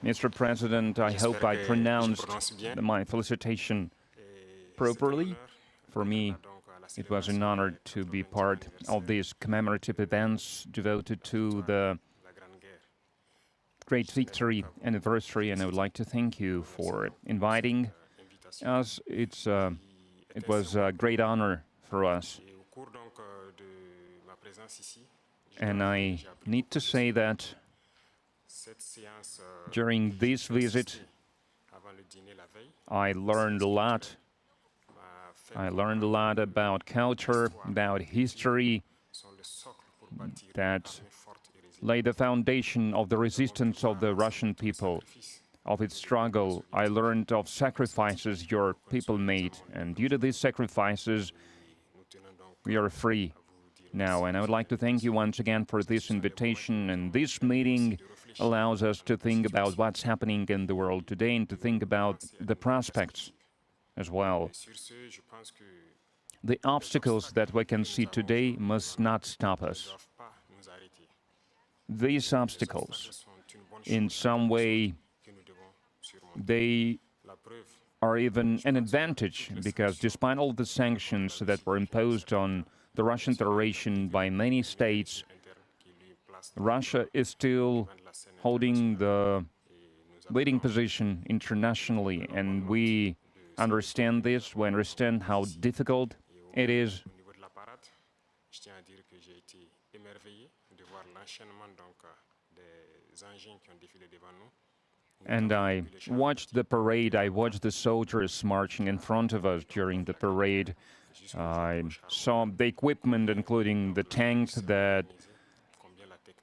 Mr. President, I hope I pronounced my felicitation properly. For me, it was an honor to be part of these commemorative events devoted to the great victory anniversary, and I would like to thank you for inviting us. It was a great honor for us. And I need to say that during this visit, I learned a lot. I learned a lot about culture, about history, that laid the foundation of the resistance of the Russian people, of its struggle. I learned of sacrifices your people made, and due to these sacrifices, we are free now. And I would like to thank you once again for this invitation, and this meeting allows us to think about what's happening in the world today and to think about the prospects as well. The obstacles that we can see today must not stop us. These obstacles, in some way, they are even an advantage, because despite all the sanctions that were imposed on the Russian Federation by many states, Russia is still holding the leading position internationally, and we understand this. We understand how difficult it is. And I watched the parade, I watched the soldiers marching in front of us during the parade. I saw the equipment, including the tanks that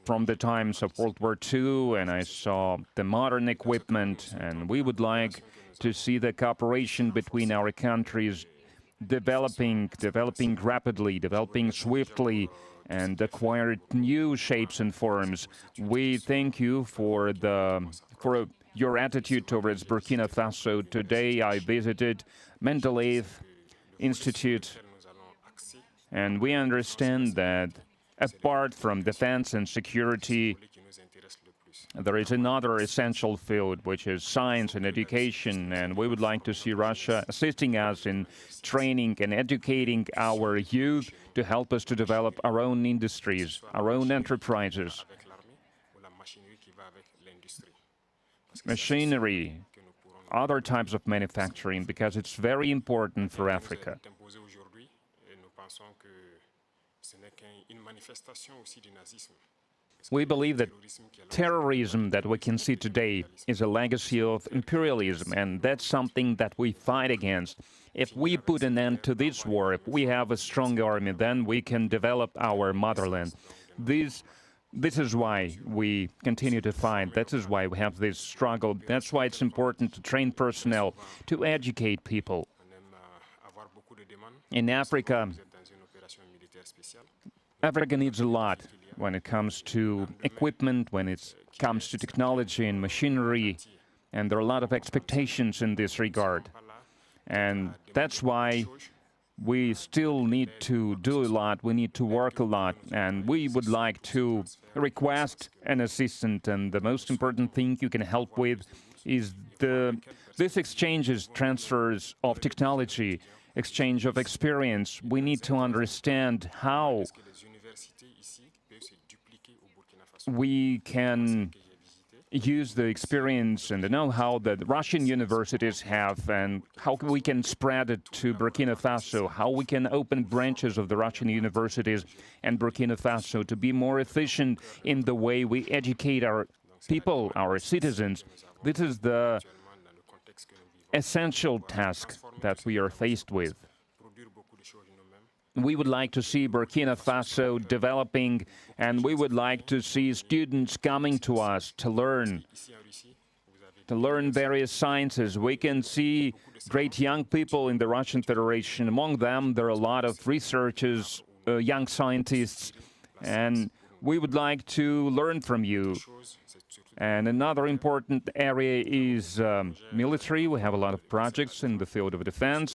from the times of World War II, and I saw the modern equipment, and we would like to see the cooperation between our countries developing rapidly, developing swiftly, and acquire new shapes and forms. We thank you for your attitude towards Burkina Faso. Today I visited Mental Health Institute, and we understand that apart from defense and security, there is another essential field, which is science and education, and we would like to see Russia assisting us in training and educating our youth to help us to develop our own industries, our own enterprises, machinery, other types of manufacturing, because it's very important for Africa. We believe that terrorism that we can see today is a legacy of imperialism, and that's something that we fight against. If we put an end to this war, if we have a strong army, then we can develop our motherland. This is why we continue to fight. That is why we have this struggle. That's why it's important to train personnel, to educate people. In Africa needs a lot when it comes to equipment, when it comes to technology and machinery, and there are a lot of expectations in this regard. And that's why we still need to do a lot, we need to work a lot, and we would like to request an assistant, and the most important thing you can help with is this exchanges, transfers of technology, exchange of experience. We need to understand how we can use the experience and the know-how that Russian universities have, and how we can spread it to Burkina Faso, how we can open branches of the Russian universities and Burkina Faso to be more efficient in the way we educate our people, our citizens. This is the essential task that we are faced with. We would like to see Burkina Faso developing, and we would like to see students coming to us to learn various sciences. We can see great young people in the Russian Federation. Among them, there are a lot of researchers, young scientists, and we would like to learn from you. And another important area is military. We have a lot of projects in the field of defense.